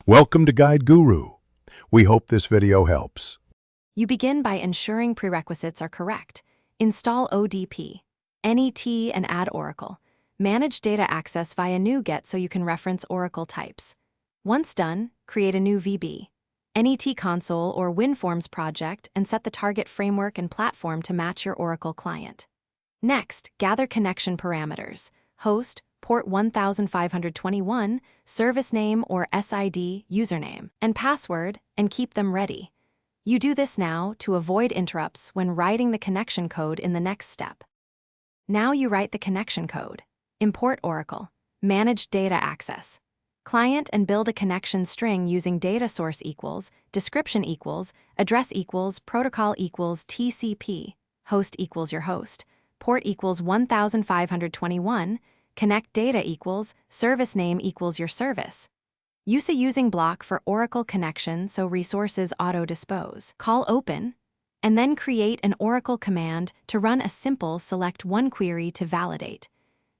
Welcome to Guide Guru. We hope this video helps. You begin by ensuring prerequisites are correct. Install ODP, NET, and add Oracle. Manage data access via NuGet so you can reference Oracle types. Once done, create a new VB, NET console or WinForms project and set the target framework and platform to match your Oracle client. Next, gather connection parameters: host, port 1521, service name or SID, username, and password, and keep them ready. You do this now to avoid interrupts when writing the connection code in the next step. Now you write the connection code. Import Oracle. Manage data access. Client and build a connection string using data source equals, description equals, address equals, protocol equals, TCP, host equals your host, port equals 1521, connect data equals, service name equals your service. Use a using block for Oracle connection so resources auto-dispose. Call open, and then create an Oracle command to run a simple select one query to validate.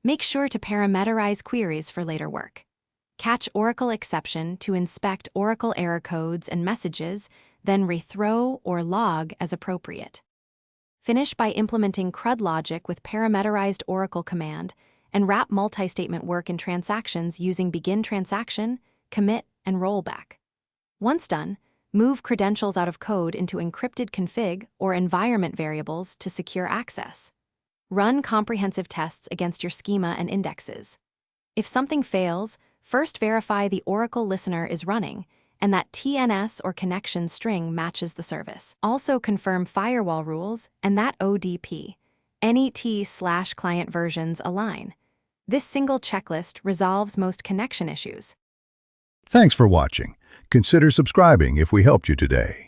Make sure to parameterize queries for later work. Catch Oracle exception to inspect Oracle error codes and messages, then rethrow or log as appropriate. Finish by implementing CRUD logic with parameterized Oracle command, and wrap multi-statement work in transactions using begin transaction, commit, and rollback. Once done, move credentials out of code into encrypted config or environment variables to secure access. Run comprehensive tests against your schema and indexes. If something fails, first verify the Oracle listener is running and that TNS or connection string matches the service. Also confirm firewall rules and that ODP, NET/client versions align. This single checklist resolves most connection issues. Thanks for watching. Consider subscribing if we helped you today.